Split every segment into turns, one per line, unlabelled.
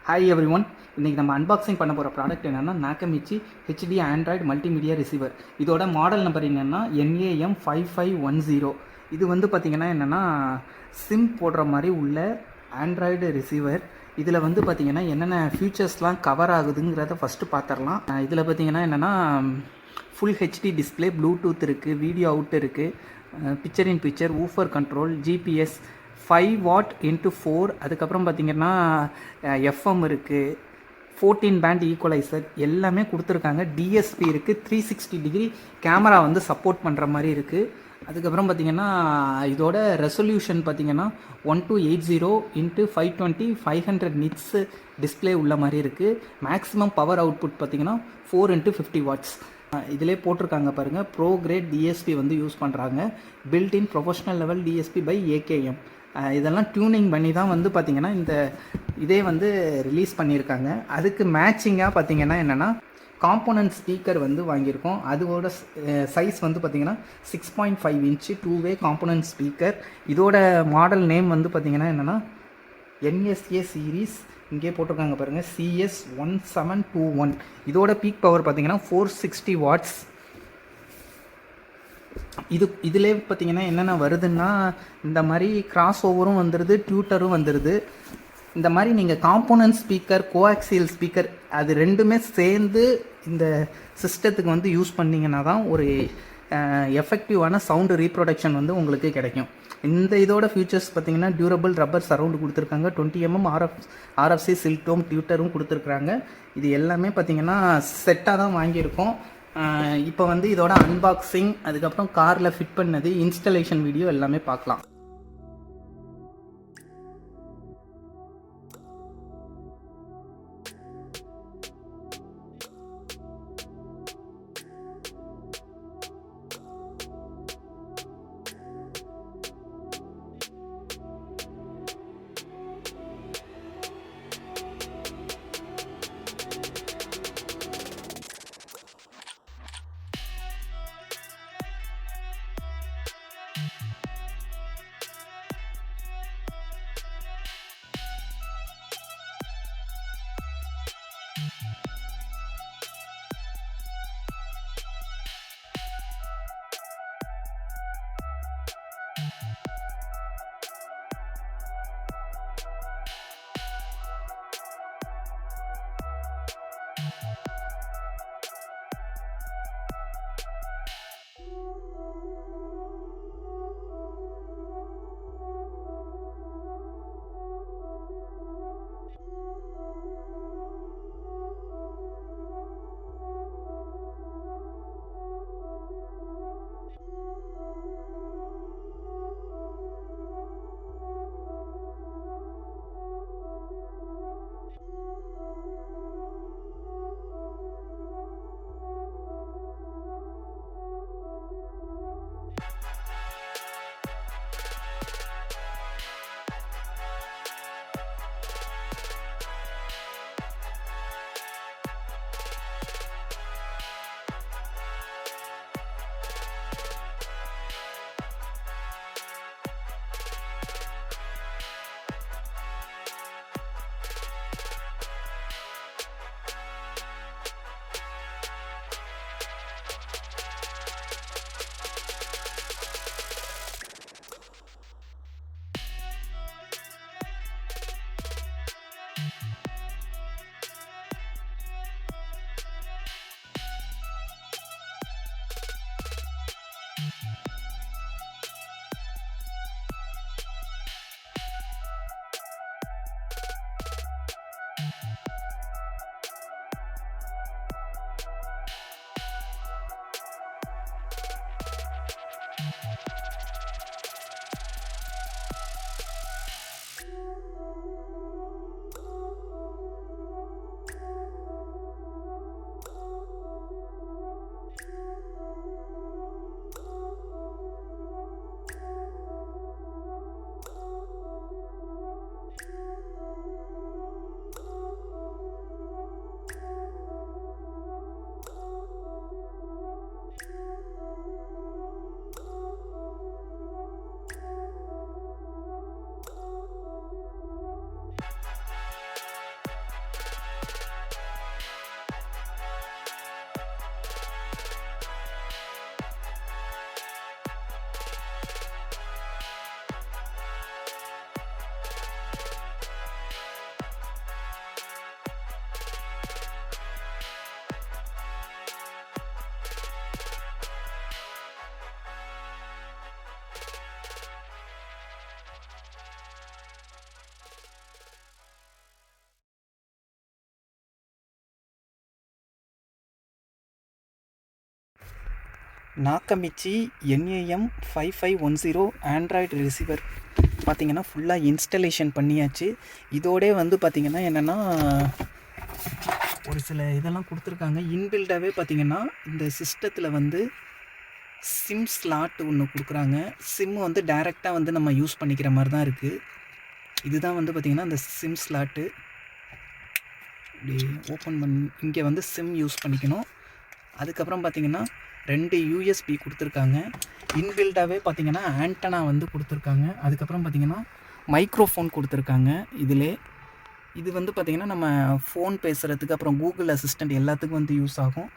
Hi every one. இன்றைக்கி நம்ம unboxing பண்ண போகிற ப்ராடக்ட் என்னென்னா நாக்கமிச்சி ஹெச்டி ஆண்ட்ராய்டு மல்டிமீடியா ரிசீவர். இதோட மாடல் நம்பர் என்னென்னா NAM5510. இது வந்து பார்த்திங்கன்னா என்னென்னா சிம் போடுற மாதிரி உள்ள ஆண்ட்ராய்டு ரிசீவர். இதில் வந்து பார்த்திங்கன்னா என்னென்ன ஃபியூச்சர்ஸ்லாம் கவர் ஆகுதுங்கிறத ஃபஸ்ட்டு பார்த்துடலாம். இதில் பார்த்திங்கன்னா என்னென்னா ஃபுல் ஹெச்டி டிஸ்பிளே, ப்ளூடூத் இருக்குது, வீடியோ அவுட் இருக்குது, picture in picture, woofer control, GPS 5 watt into 4. அதுக்கப்புறம் பார்த்திங்கன்னா FM இருக்குது, 14 பேண்ட் ஈக்குவலைசர் எல்லாமே கொடுத்துருக்காங்க. DSP இருக்குது, 360 டிகிரி கேமரா வந்து சப்போர்ட் பண்ணுற மாதிரி இருக்குது. அதுக்கப்புறம் பார்த்திங்கன்னா இதோட ரெசல்யூஷன் பார்த்திங்கன்னா 1280 இன்ட்டு 520 500 நிட்ஸு டிஸ்பிளே உள்ள மாதிரி இருக்குது. மேக்ஸிமம் பவர் அவுட்புட் பார்த்திங்கன்னா 4 இன்ட்டு 50 வாட்ஸ். இதிலே போட்டிருக்காங்க பாருங்கள், ப்ரோ கிரேட் DSP வந்து யூஸ் பண்ணுறாங்க. Built in professional level DSP by AKM. இதெல்லாம் டியூனிங் பண்ணி தான் வந்து பார்த்திங்கன்னா இந்த இதே வந்து ரிலீஸ் பண்ணியிருக்காங்க. அதுக்கு மேட்சிங்காக பார்த்திங்கன்னா என்னென்னா காம்போனன்ட் ஸ்பீக்கர் வந்து வாங்கியிருக்கோம். அதோட சைஸ் வந்து பார்த்திங்கன்னா 6.5 இன்ச்சு 2-வே காம்போனன்ட் ஸ்பீக்கர். இதோட மாடல் நேம் வந்து பார்த்திங்கன்னா என்னென்னா NSA சீரீஸ். இங்கே போட்டிருக்காங்க பாருங்கள், CS1721. இதோட பீக் பவர் பார்த்திங்கன்னா 460 வாட்ஸ். இதிலே பார்த்திங்கன்னா என்னென்ன வருதுன்னா இந்த மாதிரி கிராஸ் ஓவரும் வந்துடுது, டியூட்டரும் வந்துடுது. இந்த மாதிரி நீங்கள் காம்போனன்ட் ஸ்பீக்கர், கோஆக்சியல் ஸ்பீக்கர் அது ரெண்டுமே சேர்ந்து இந்த சிஸ்டத்துக்கு வந்து யூஸ் பண்ணிங்கன்னா தான் ஒரு எஃபெக்டிவான சவுண்டு ரீப்ரொடக்ஷன் வந்து உங்களுக்கு கிடைக்கும். இந்த இதோட ஃபியூச்சர்ஸ் பார்த்திங்கன்னா டியூரபிள் ரப்பர் சரவுண்டு கொடுத்துருக்காங்க, 20 mm RFC சில்டோம் டியூட்டரும் கொடுத்துருக்குறாங்க. இது எல்லாமே பார்த்திங்கன்னா செட்டாக தான் வாங்கியிருக்கோம். இப்போ வந்து இதோட அன்பாக்சிங், அதுக்கப்புறம் காரில் ஃபிட் பண்ணது, இன்ஸ்டலேஷன் வீடியோ எல்லாமே பார்க்கலாம். நாக்கமிச்சி NAM5510 ஆண்ட்ராய்டு ரிசீவர் பார்த்திங்கன்னா ஃபுல்லாக இன்ஸ்டலேஷன் பண்ணியாச்சு. இதோடே வந்து பார்த்திங்கன்னா என்னென்னா ஒரு சில இதெல்லாம் கொடுத்துருக்காங்க. இன்பில்டாகவே பார்த்திங்கன்னா இந்த சிஸ்டத்தில் வந்து சிம் ஸ்லாட் ஒன்று கொடுக்குறாங்க. சிம்மு வந்து டைரெக்டாக வந்து நம்ம யூஸ் பண்ணிக்கிற மாதிரி தான் இருக்குது. இதுதான் வந்து பார்த்திங்கன்னா இந்த சிம் ஸ்லாட்டு. இப்படி ஓப்பன் பண்ணி இங்கே வந்து சிம் யூஸ் பண்ணிக்கணும். அதுக்கப்புறம் பார்த்திங்கன்னா 2 USB கொடுத்துருக்காங்க. இன்பில்டாகவே பார்த்திங்கன்னா ஆண்டனா வந்து கொடுத்துருக்காங்க. அதுக்கப்புறம் பார்த்திங்கன்னா மைக்ரோஃபோன் கொடுத்துருக்காங்க இதிலே. இது வந்து பார்த்திங்கன்னா நம்ம ஃபோன் பேசுகிறதுக்கு அப்புறம் கூகுள் அசிஸ்டண்ட் எல்லாத்துக்கும் வந்து யூஸ் ஆகும்.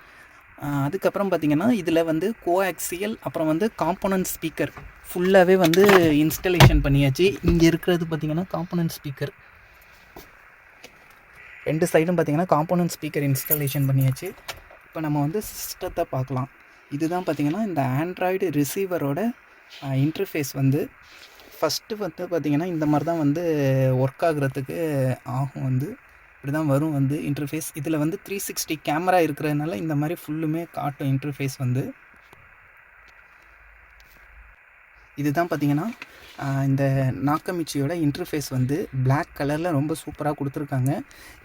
அதுக்கப்புறம் பார்த்திங்கன்னா இதில் வந்து கோஆக்சியல் அப்புறம் வந்து காம்போனன்ட் ஸ்பீக்கர் ஃபுல்லாகவே வந்து இன்ஸ்டலேஷன் பண்ணியாச்சு. இங்கே இருக்கிறது பார்த்திங்கன்னா காம்போனன்ட் ஸ்பீக்கர். 2 சைடும் பார்த்திங்கன்னா காம்போனன்ட் ஸ்பீக்கர் இன்ஸ்டாலேஷன் பண்ணியாச்சு. இப்போ நம்ம வந்து சிஸ்டத்தை பார்க்கலாம். இதுதான் பார்த்திங்கன்னா இந்த ஆண்ட்ராய்டு ரிசீவரோட இன்டர்ஃபேஸ் வந்து ஃபஸ்ட்டு வந்து பார்த்திங்கன்னா இந்த மாதிரி தான் வந்து ஒர்க் ஆகுறதுக்கு ஆகும். வந்து இப்படி தான் வரும் வந்து இன்டர்ஃபேஸ். இதில் வந்து 360 கேமரா இருக்கிறதுனால இந்த மாதிரி ஃபுல்லுமே காட்டும் இன்டர்ஃபேஸ் வந்து. இதுதான் பார்த்திங்கன்னா இந்த நாக்கமிச்சியோட இன்டர்ஃபேஸ் வந்து பிளாக் கலரில் ரொம்ப சூப்பராக கொடுத்துருக்காங்க.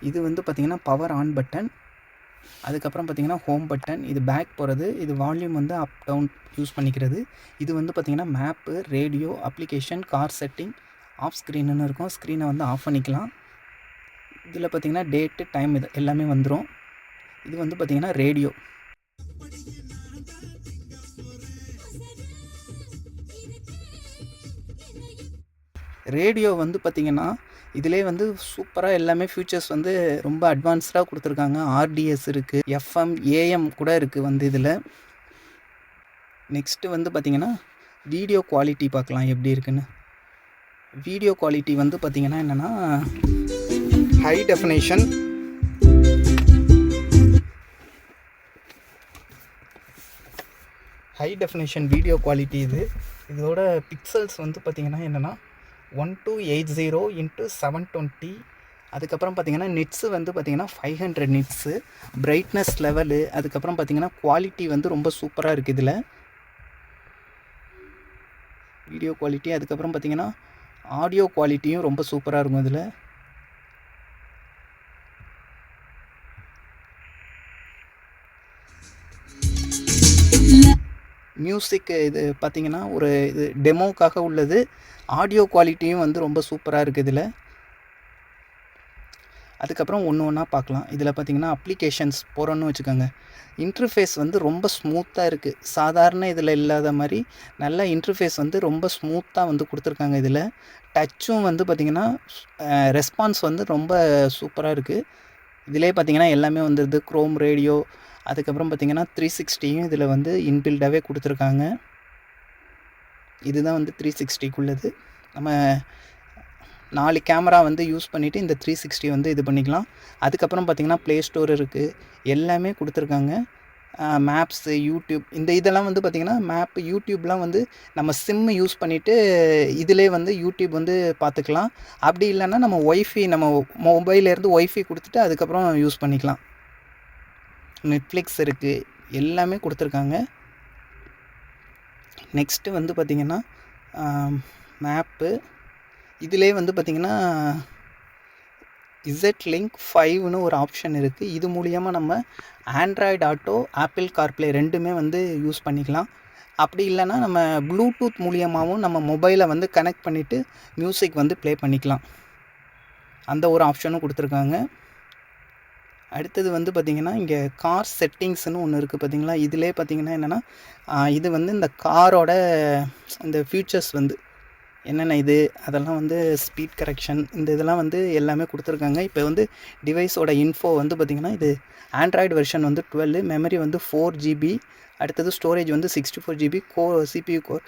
இது வந்து பார்த்திங்கன்னா பவர் ஆன் பட்டன், அதுக்கப்புறம் பார்த்திங்கன்னா ஹோம் பட்டன், இது பேக் போகிறது, இது வால்யூம் வந்து அப் டவுன் யூஸ் பண்ணிக்கிறது. இது வந்து பார்த்திங்கன்னா map, radio, application, car setting, off ஸ்க்ரீனுன்னு இருக்கும். ஸ்க்ரீனை வந்து ஆஃப் பண்ணிக்கலாம். இதில் பார்த்திங்கன்னா டேட்டு, டைம் இது எல்லாமே வந்துடும். இது வந்து பார்த்திங்கன்னா ரேடியோ. ரேடியோ வந்து பார்த்திங்கன்னா இதிலே வந்து சூப்பராக எல்லாமே ஃபியூச்சர்ஸ் வந்து ரொம்ப அட்வான்ஸ்டாக கொடுத்துருக்காங்க. RDS இருக்குது, FM, AM கூட இருக்குது வந்து இதில். நெக்ஸ்ட்டு வந்து பார்த்திங்கன்னா வீடியோ குவாலிட்டி பார்க்கலாம் எப்படி இருக்குன்னு. வீடியோ குவாலிட்டி வந்து பார்த்திங்கன்னா என்னென்னா ஹை டெஃபினேஷன், வீடியோ குவாலிட்டி இது. இதோட பிக்சல்ஸ் வந்து பார்த்திங்கன்னா என்னென்னா 1280 × 720. அதுக்கப்புறம் பார்த்திங்கன்னா நிட்ஸு வந்து பார்த்திங்கன்னா 500 நிட்ஸு. பிரைட்னஸ் லெவலு, அதுக்கப்புறம் பார்த்திங்கன்னா குவாலிட்டி வந்து ரொம்ப சூப்பராக இருக்குது இதில் வீடியோ குவாலிட்டி. அதுக்கப்புறம் பார்த்திங்கன்னா ஆடியோ குவாலிட்டியும் ரொம்ப சூப்பராக இருக்கும் இதில். மியூசிக் இது பார்த்திங்கன்னா ஒரு இது டெமோக்காக உள்ளது. ஆடியோ குவாலிட்டியும் வந்து ரொம்ப சூப்பராக இருக்குது இதில். அதுக்கப்புறம் ஒன்று ஒன்றா பார்க்கலாம். இதில் பார்த்திங்கன்னா அப்ளிகேஷன்ஸ் போகிறோன்னு வச்சுக்கோங்க. இன்டர்ஃபேஸ் வந்து ரொம்ப ஸ்மூத்தாக இருக்குது. சாதாரண இதில் இல்லாத மாதிரி நல்ல இன்டர்ஃபேஸ் வந்து ரொம்ப ஸ்மூத்தாக வந்து கொடுத்துருக்காங்க இதில். டச்சும் வந்து பார்த்திங்கன்னா ரெஸ்பான்ஸ் வந்து ரொம்ப சூப்பராக இருக்குது. இதிலே பார்த்திங்கன்னா எல்லாமே வந்துடுது. க்ரோம், ரேடியோ, அதுக்கப்புறம் பார்த்திங்கன்னா 360யும் இதில் வந்து இன்பில்டாகவே கொடுத்துருக்காங்க. இதுதான் வந்து 360க்குள்ளது. நம்ம 4 கேமரா வந்து யூஸ் பண்ணிவிட்டு இந்த 360 வந்து இது பண்ணிக்கலாம். அதுக்கப்புறம் பார்த்திங்கன்னா ப்ளே ஸ்டோர் இருக்குது, எல்லாமே கொடுத்துருக்காங்க. மேப்ஸு, யூடியூப், இந்த இதெல்லாம் வந்து பார்த்திங்கன்னா மேப்பு, யூடியூப்லாம் வந்து நம்ம சிம்மு யூஸ் பண்ணிவிட்டு இதிலே வந்து யூடியூப் வந்து பார்த்துக்கலாம். அப்படி இல்லைன்னா நம்ம ஒய்ஃபை, நம்ம மொபைலேருந்து ஒய்ஃபை கொடுத்துட்டு அதுக்கப்புறம் யூஸ் பண்ணிக்கலாம். நெட்ஃப்ளிக்ஸ் இருக்குது, எல்லாமே கொடுத்துருக்காங்க. நெக்ஸ்ட்டு வந்து பார்த்திங்கன்னா மேப்பு. இதிலே வந்து பார்த்திங்கன்னா Z-Link 5ன்னு ஒரு ஆப்ஷன் இருக்குது. இது மூலிமா நம்ம ஆண்ட்ராய்டு ஆட்டோ, ஆப்பிள் கார்ப்ளே ரெண்டுமே வந்து யூஸ் பண்ணிக்கலாம். அப்படி இல்லைன்னா நம்ம ப்ளூடூத் மூலியமாகவும் நம்ம மொபைலை வந்து கனெக்ட் பண்ணிவிட்டு மியூசிக் வந்து ப்ளே பண்ணிக்கலாம். அந்த ஒரு ஆப்ஷனும் கொடுத்துருக்காங்க. அடுத்தது வந்து பார்த்திங்கன்னா இங்கே கார் செட்டிங்ஸ்னு ஒன்று இருக்குது பார்த்திங்களா. இதிலே பார்த்திங்கன்னா என்னென்னா இது வந்து இந்த காரோட இந்த ஃபியூச்சர்ஸ் வந்து என்னென்ன இது அதெல்லாம் வந்து ஸ்பீட் கரெக்ஷன், இந்த இதெல்லாம் வந்து எல்லாமே கொடுத்துருக்காங்க. இப்போ வந்து டிவைஸோட இன்ஃபோ வந்து பார்த்திங்கன்னா இது ஆண்ட்ராய்டு வெர்ஷன் வந்து 12, மெமரி வந்து 4GB, அடுத்தது ஸ்டோரேஜ் வந்து 64GB, CPU கோர்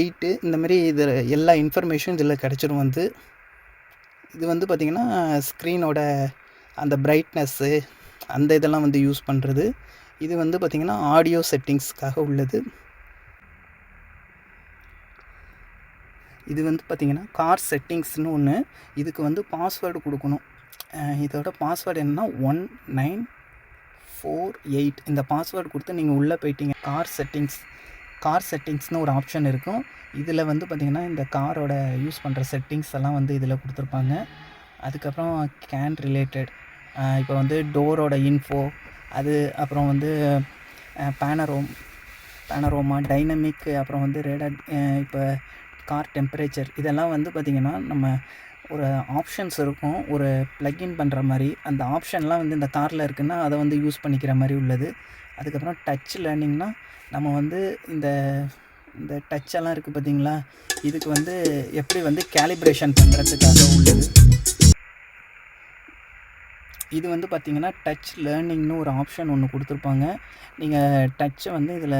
8, இந்த மாதிரி இது எல்லா இன்ஃபர்மேஷன் இதில் கிடச்சிரும் வந்து. இது வந்து பார்த்திங்கன்னா ஸ்க்ரீனோட அந்த பிரைட்னஸ்ஸு அந்த இதெல்லாம் வந்து யூஸ் பண்ணுறது. இது வந்து பார்த்திங்கன்னா ஆடியோ செட்டிங்ஸ்க்காக உள்ளது. இது வந்து பார்த்திங்கன்னா கார் செட்டிங்ஸ்னு ஒன்று. இதுக்கு வந்து பாஸ்வேர்டு கொடுக்கணும். இதோட பாஸ்வேர்டு என்னென்னா 1948. இந்த பாஸ்வேர்டு கொடுத்து நீங்கள் உள்ளே போயிட்டீங்க கார் செட்டிங்ஸ் கார் செட்டிங்ஸ்னு ஒரு ஆப்ஷன் இருக்கும். இதில் வந்து பார்த்திங்கன்னா இந்த காரோட யூஸ் பண்ணுற செட்டிங்ஸ் எல்லாம் வந்து இதில் கொடுத்துருப்பாங்க. அதுக்கப்புறம் கேன் ரிலேட்டட் இப்போ வந்து டோரோட இன்ஃபோ அது, அப்புறம் வந்து பேனரோமா டைனமிக், அப்புறம் வந்து ரேடார், இப்போ கார் டெம்பரேச்சர், இதெல்லாம் வந்து பார்த்திங்கன்னா நம்ம ஒரு ஆப்ஷன்ஸ் இருக்கும் ஒரு ப்ளக்இன் பண்ணுற மாதிரி. அந்த ஆப்ஷன்லாம் வந்து இந்த காரில் இருக்குன்னா அதை வந்து யூஸ் பண்ணிக்கிற மாதிரி உள்ளது. அதுக்கப்புறம் டச் லேர்னிங்னா நம்ம வந்து இந்த இந்த டச்செல்லாம் இருக்குது பார்த்திங்களா, இதுக்கு வந்து எப்படி வந்து கேலிப்ரேஷன் பண்ணுறதுக்காக உள்ளது. இது வந்து பார்த்திங்கன்னா டச் லேர்னிங்னு ஒரு ஆப்ஷன் ஒன்று கொடுத்துருப்பாங்க. நீங்கள் டச்சை வந்து இதில்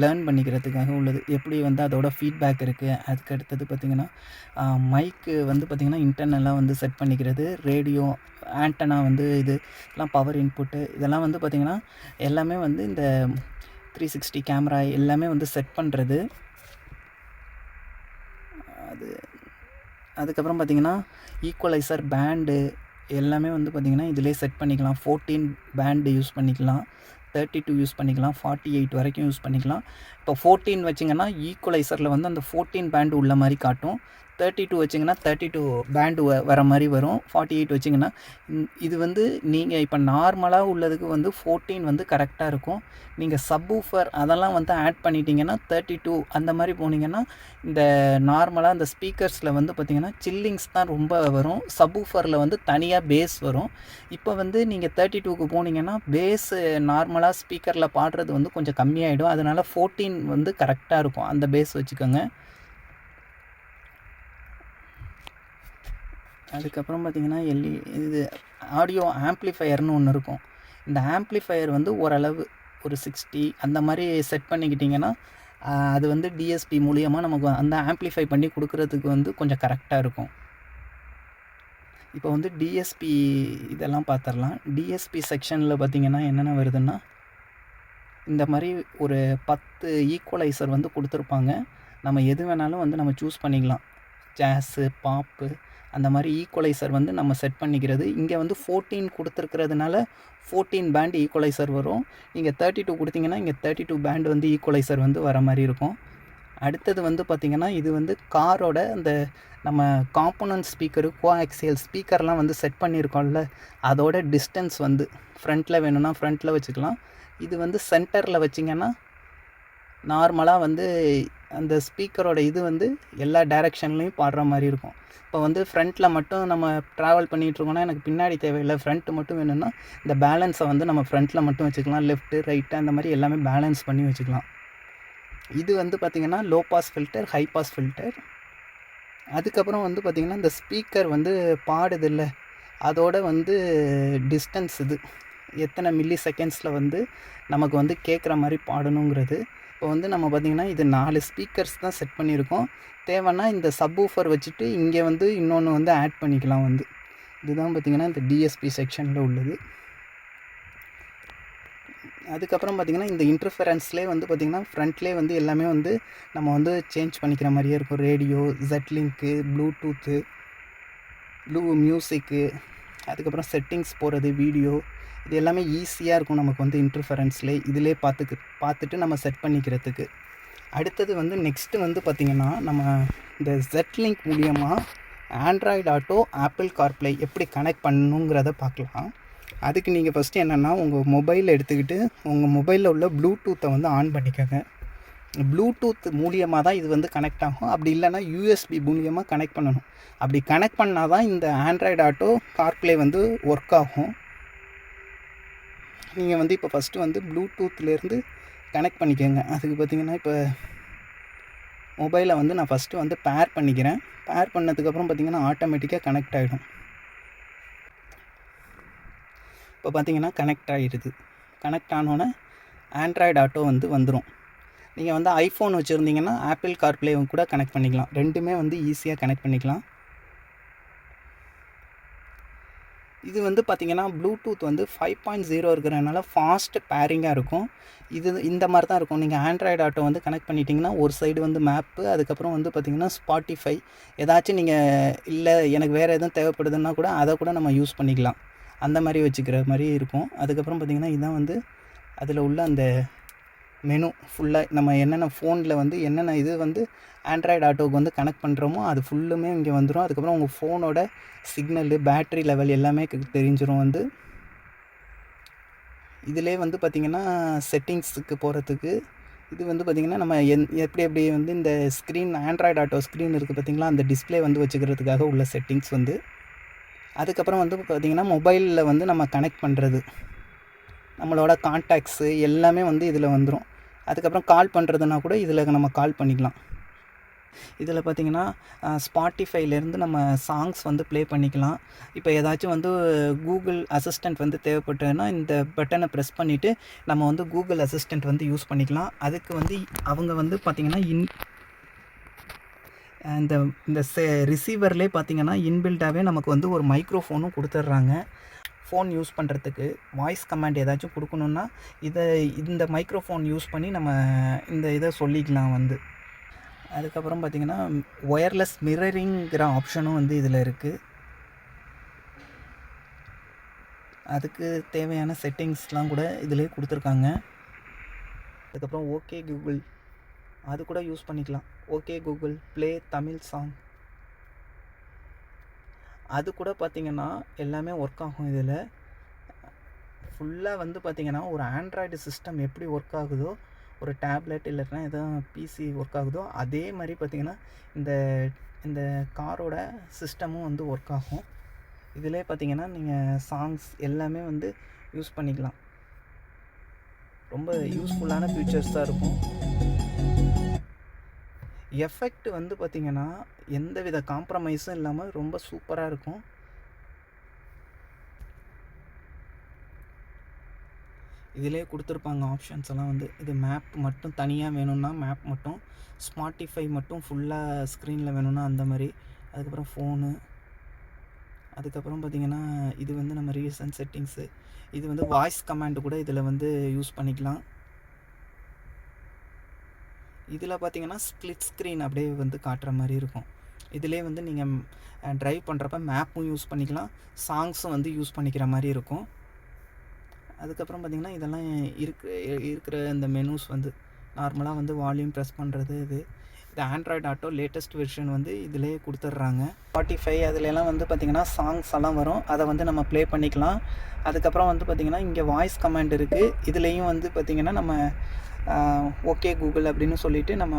லேர்ன் பண்ணிக்கிறதுக்காக உள்ளது. எப்படி வந்து அதோட ஃபீட்பேக் இருக்குது. அதுக்கு அடுத்தது பார்த்திங்கன்னா மைக்கு வந்து பார்த்திங்கன்னா இன்டர்னலாக வந்து செட் பண்ணிக்கிறது. ரேடியோ ஆண்டனா வந்து இதெல்லாம் பவர் இன்புட்டு, இதெல்லாம் வந்து பார்த்திங்கன்னா எல்லாமே வந்து இந்த 360 கேமரா எல்லாமே வந்து செட் பண்ணுறது. அதுக்கப்புறம் பார்த்திங்கன்னா ஈக்குவலைசர் பேண்டு எல்லாமே வந்து பார்த்திங்கன்னா இதிலே செட் பண்ணிக்கலாம். 14 பேண்டு யூஸ் பண்ணிக்கலாம், 32 யூஸ் பண்ணிக்கலாம், 48 வரைக்கும் யூஸ் பண்ணிக்கலாம். இப்போ 14 வச்சிங்கன்னா ஈக்குவலைசரில் வந்து அந்த 14 பேண்டு உள்ள மாதிரி காட்டும். 32 வச்சிங்கன்னா 32 பேண்டு வர மாதிரி வரும். 48 வச்சிங்கன்னா இது வந்து நீங்கள் இப்போ நார்மலாக உள்ளதுக்கு வந்து 14 வந்து கரெக்டாக இருக்கும். நீங்கள் சப்வூஃபர் அதெல்லாம் வந்து ஆட் பண்ணிட்டீங்கன்னா 32 அந்த மாதிரி போனீங்கன்னா இந்த நார்மலாக இந்த ஸ்பீக்கர்ஸில் வந்து பார்த்திங்கன்னா சில்லிங்ஸ் தான் ரொம்ப வரும். சப்வூஃபரில் வந்து தனியாக பேஸ் வரும். இப்போ வந்து நீங்கள் 32க்கு போனீங்கன்னா பேஸு நார்மலாக ஸ்பீக்கரில் பாடுறது வந்து கொஞ்சம் கம்மியாயிடும். அதனால் 14 வந்து கரெக்டாக இருக்கும். அந்த பேஸ் வச்சுக்கோங்க. அதுக்கப்புறம் பார்த்திங்கன்னா இது ஆடியோ ஆம்ப்ளிஃபையர்னு ஒன்று இருக்கும். இந்த ஆம்ப்ளிஃபையர் வந்து ஓரளவு ஒரு 60 அந்த மாதிரி செட் பண்ணிக்கிட்டிங்கன்னா அது வந்து டிஎஸ்பி மூலியமாக நமக்கு அந்த ஆம்ப்ளிஃபை பண்ணி கொடுக்குறதுக்கு வந்து கொஞ்சம் கரெக்டாக இருக்கும். இப்போ வந்து டிஎஸ்பி இதெல்லாம் பார்த்துடலாம். டிஎஸ்பி செக்ஷனில் பார்த்திங்கன்னா என்னென்ன வருதுன்னா இந்த மாதிரி ஒரு 10 ஈக்குவலைசர் வந்து கொடுத்துருப்பாங்க. நம்ம எது வேணாலும் வந்து நம்ம சூஸ் பண்ணிக்கலாம். ஜாஸு, பாப்பு அந்த மாதிரி ஈக்குவலைசர் வந்து நம்ம செட் பண்ணிக்கிறது. இங்கே வந்து 14 கொடுத்துருக்கிறதுனால 14 பேண்ட் ஈக்குவலைசர் வரும். நீங்கள் 32 கொடுத்தீங்கன்னா இங்கே 32 பேண்ட் வந்து ஈக்குவலைசர் வந்து வர மாதிரி இருக்கும். அடுத்தது வந்து பார்த்திங்கன்னா இது வந்து காரோட அந்த நம்ம காம்போனன்ட் ஸ்பீக்கரு, கோஆக்சியல் ஸ்பீக்கர்லாம் வந்து செட் பண்ணியிருக்கோம்ல, அதோட டிஸ்டன்ஸ் வந்து ஃப்ரண்ட்டில் வேணும்னா ஃப்ரண்ட்டில் வச்சுக்கலாம். இது வந்து சென்டரில் வச்சிங்கன்னா நார்மலாக வந்து அந்த ஸ்பீக்கரோட இது வந்து எல்லா டைரெக்ஷன்லேயும் பாடுற மாதிரி இருக்கும். இப்போ வந்து ஃப்ரண்ட்டில் மட்டும் நம்ம ட்ராவல் பண்ணிகிட்ருக்கோன்னா எனக்கு பின்னாடி தேவையில்லை, ஃப்ரண்ட்டு மட்டும் வேணும்னா இந்த பேலன்ஸை வந்து நம்ம ஃப்ரண்ட்டில் மட்டும் வச்சுக்கலாம். லெஃப்ட்டு ரைட்டு அந்த மாதிரி எல்லாமே பேலன்ஸ் பண்ணி வச்சுக்கலாம். இது வந்து பார்த்திங்கன்னா low pass filter, high pass filter. அதுக்கப்புறம் வந்து பார்த்திங்கன்னா இந்த ஸ்பீக்கர் வந்து பாடுதில்ல, அதோட வந்து டிஸ்டன்ஸ் இது எத்தனை மில்லி செகண்ட்ஸில் வந்து நமக்கு வந்து கேட்குற மாதிரி பாடணுங்கிறது. இப்போ வந்து நம்ம பார்த்திங்கன்னா இது 4 ஸ்பீக்கர்ஸ் தான் செட் பண்ணியிருக்கோம். தேவைன்னா இந்த சப்வூஃபர் வச்சுட்டு இங்கே வந்து இன்னொன்று வந்து ஆட் பண்ணிக்கலாம். வந்து இதுதான் பார்த்திங்கன்னா இந்த டிஎஸ்பி செக்ஷனில் உள்ளது. அதுக்கப்புறம் பார்த்திங்கன்னா இந்த இன்டர்ஃபரன்ஸ்லேயே வந்து பார்த்திங்கன்னா ஃப்ரண்ட்லேயே வந்து எல்லாமே வந்து நம்ம வந்து சேஞ்ச் பண்ணிக்கிற மாதிரியே இருக்கும். ரேடியோ, ஜெட்லிங்க்கு, ப்ளூடூத்து, ப்ளூ மியூசிக்கு, அதுக்கப்புறம் செட்டிங்ஸ் போகிறது, வீடியோ, இது எல்லாமே ஈஸியாக இருக்கும் நமக்கு வந்து இன்டர்ஃபரன்ஸ்லேயே இதிலே பார்த்துட்டு நம்ம செட் பண்ணிக்கிறதுக்கு. அடுத்தது வந்து நெக்ஸ்ட்டு வந்து பார்த்திங்கன்னா நம்ம இந்த ஜெட்லிங்க் மூலியமாக ஆண்ட்ராய்டு ஆட்டோ, ஆப்பிள் கார்ப்ளே எப்படி கனெக்ட் பண்ணணுங்கிறத பார்க்கலாம். அதுக்கு நீங்கள் ஃபஸ்ட்டு என்னென்னா உங்கள் மொபைல் எடுத்துக்கிட்டு உங்கள் மொபைலில் உள்ள ப்ளூடூத்தை வந்து ஆன் பண்ணிக்கோங்க. ப்ளூடூத் மூலியமாக தான் இது வந்து கனெக்ட் ஆகும். அப்படி இல்லைன்னா யூஎஸ்பி மூலியமாக கனெக்ட் பண்ணணும். அப்படி கனெக்ட் பண்ணால் தான் இந்த ஆண்ட்ராய்டு ஆட்டோ, கார்ப்ளே வந்து ஒர்க் ஆகும். நீங்கள் வந்து இப்போ ஃபஸ்ட்டு வந்து ப்ளூடூத்லேருந்து கனெக்ட் பண்ணிக்கோங்க. அதுக்கு பார்த்திங்கன்னா இப்போ மொபைலை வந்து நான் ஃபஸ்ட்டு வந்து பேர் பண்ணிக்கிறேன். பேர் பண்ணதுக்கப்புறம் பார்த்திங்கன்னா ஆட்டோமேட்டிக்காக கனெக்ட் ஆகிடும். இப்போ பார்த்திங்கன்னா கனெக்ட் ஆகிடுது. கனெக்ட் ஆனோன்னே ஆண்ட்ராய்டு ஆட்டோ வந்து வந்துடும். நீங்கள் வந்து ஐஃபோன் வச்சுருந்தீங்கன்னா ஆப்பிள் கார்ப்ளே கூட கனெக்ட் பண்ணிக்கலாம். ரெண்டுமே வந்து ஈஸியாக கனெக்ட் பண்ணிக்கலாம். இது வந்து பார்த்திங்கன்னா ப்ளூடூத் வந்து 5.0 இருக்கிறனால ஃபாஸ்ட் பேரிங்காக இருக்கும். இந்த மாதிரி தான் இருக்கும். நீங்கள் ஆண்ட்ராய்டு ஆட்டோ வந்து கனெக்ட் பண்ணிட்டீங்கன்னா ஒரு சைடு வந்து மேப்பு, அதுக்கப்புறம் வந்து பார்த்திங்கன்னா ஸ்பாட்டிஃபை, ஏதாச்சும் நீங்கள் இல்லை எனக்கு வேறு எதுவும் தேவைப்படுதுன்னா கூட அதை கூட நம்ம யூஸ் பண்ணிக்கலாம். அந்த மாதிரி வச்சுக்கிற மாதிரி இருக்கும். அதுக்கப்புறம் பார்த்திங்கன்னா இதுதான் வந்து அதில் உள்ள அந்த மெனு ஃபுல்லாக நம்ம என்னென்ன ஃபோனில் வந்து என்னென்ன இது வந்து ஆண்ட்ராய்டு ஆட்டோவுக்கு வந்து கனெக்ட் பண்ணுறோமோ அது ஃபுல்லுமே இங்கே வந்துடும். அதுக்கப்புறம் உங்கள் ஃபோனோட சிக்னலு, பேட்ரி லெவல் எல்லாமே தெரிஞ்சிடும் வந்து. இதிலே வந்து பார்த்திங்கன்னா செட்டிங்ஸுக்கு போகிறதுக்கு இது வந்து பார்த்திங்கன்னா நம்ம எப்படி வந்து இந்த ஸ்க்ரீன் ஆண்ட்ராய்டு ஆட்டோ ஸ்க்ரீன் இருக்குது பார்த்திங்களா, அந்த டிஸ்பிளே வந்து வச்சுக்கிறதுக்காக உள்ள செட்டிங்ஸ் வந்து. அதுக்கப்புறம் வந்து பார்த்திங்கன்னா மொபைலில் வந்து நம்ம கனெக்ட் பண்ணுறது, நம்மளோட கான்டாக்ட்ஸு எல்லாமே வந்து இதில் வந்துடும். அதுக்கப்புறம் கால் பண்ணுறதுனா கூட இதில் நம்ம கால் பண்ணிக்கலாம். இதில் பார்த்திங்கன்னா ஸ்பாட்டிஃபைலேருந்து நம்ம சாங்ஸ் வந்து ப்ளே பண்ணிக்கலாம். இப்போ ஏதாச்சும் வந்து கூகுள் அசிஸ்டண்ட் வந்து தேவைப்பட்டதுன்னா இந்த பட்டனை ப்ரெஸ் பண்ணிவிட்டு நம்ம வந்து கூகுள் அசிஸ்டண்ட் வந்து யூஸ் பண்ணிக்கலாம். அதுக்கு வந்து அவங்க வந்து பார்த்திங்கன்னா இந்த இந்த ரிசீவர்லேயே பார்த்திங்கன்னா இன்பில்டாகவே நமக்கு வந்து ஒரு மைக்ரோஃபோனும் கொடுத்துட்றாங்க. ஃபோன் யூஸ் பண்ணுறதுக்கு வாய்ஸ் கமாண்ட் ஏதாச்சும் கொடுக்கணுன்னா இந்த மைக்ரோஃபோன் யூஸ் பண்ணி நம்ம இந்த இதை சொல்லிக்கலாம் வந்து. அதுக்கப்புறம் பார்த்திங்கன்னா ஒயர்லெஸ் மிரரிங்கிற ஆப்ஷனும் வந்து இதில் இருக்குது. அதுக்கு தேவையான செட்டிங்ஸ்லாம் கூட இதிலே கொடுத்துருக்காங்க. அதுக்கப்புறம் ஓகே கூகுள் அது கூட யூஸ் பண்ணிக்கலாம். Okay Google play Tamil song அது கூட பார்த்திங்கன்னா எல்லாமே ஒர்க் ஆகும். இதில் ஃபுல்லாக வந்து பார்த்திங்கன்னா ஒரு ஆண்ட்ராய்டு சிஸ்டம் எப்படி ஒர்க் ஆகுதோ, ஒரு டேப்லெட் இல்லைன்னா எதுவும் பிசி ஒர்க் ஆகுதோ அதே மாதிரி பார்த்திங்கன்னா இந்த காரோட சிஸ்டமும் வந்து ஒர்க் ஆகும். இதிலே பார்த்திங்கன்னா நீங்கள் சாங்ஸ் எல்லாமே வந்து யூஸ் பண்ணிக்கலாம். ரொம்ப யூஸ்ஃபுல்லான ஃபீச்சர்ஸ் தான் இருக்கும். எஃபெக்ட் வந்து பார்த்திங்கன்னா எந்த வித காம்ப்ரமைஸும் இல்லாமல் ரொம்ப சூப்பராக இருக்கும். இதிலே கொடுத்துருப்பாங்க ஆப்ஷன்ஸ் எல்லாம் வந்து. இது மேப் மட்டும் தனியாக வேணும்னா மேப் மட்டும், ஸ்பாட்டிஃபை மட்டும் ஃபுல்லாக ஸ்க்ரீனில் வேணும்னா அந்த மாதிரி. அதுக்கப்புறம் ஃபோனு, அதுக்கப்புறம் பார்த்திங்கன்னா இது வந்து நம்ம ரீசன்ட் செட்டிங்ஸு, இது வந்து வாய்ஸ் கமாண்டு கூட இதில் வந்து யூஸ் பண்ணிக்கலாம். இதில் பார்த்திங்கன்னா ஸ்ப்ளிட் ஸ்க்ரீன் அப்படியே வந்து காட்டுற மாதிரி இருக்கும். இதிலே வந்து நீங்கள் ட்ரைவ் பண்ணுறப்ப மேப்பும் யூஸ் பண்ணிக்கலாம், சாங்ஸும் வந்து யூஸ் பண்ணிக்கிற மாதிரி இருக்கும். அதுக்கப்புறம் பார்த்திங்கன்னா இதெல்லாம் இருக்கிற இந்த மெனூஸ் வந்து நார்மலாக வந்து வால்யூம் ப்ரெஸ் பண்ணுறது. இது ஆண்ட்ராய்டு ஆட்டோ லேட்டஸ்ட் வெர்ஷன் வந்து இதிலே கொடுத்துட்றாங்க. ஸ்பாட்டிஃபை அதுலலாம் வந்து பார்த்திங்கன்னா சாங்ஸ் எல்லாம் வரும், அதை வந்து நம்ம ப்ளே பண்ணிக்கலாம். அதுக்கப்புறம் வந்து பார்த்திங்கன்னா இங்கே வாய்ஸ் கமாண்ட் இருக்குது. இதுலேயும் வந்து பார்த்திங்கன்னா நம்ம ஓகே கூகுள் அப்படின்னு சொல்லிட்டு நம்ம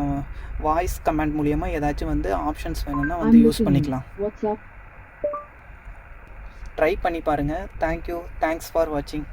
வாய்ஸ் கமாண்ட் மூலியமாக ஏதாச்சும் வந்து ஆப்ஷன்ஸ் வேணும்னா வந்து யூஸ் பண்ணிக்கலாம். ட்ரை பண்ணி பாருங்கள். தேங்க்யூ, தேங்க்ஸ் ஃபார் வாட்சிங்.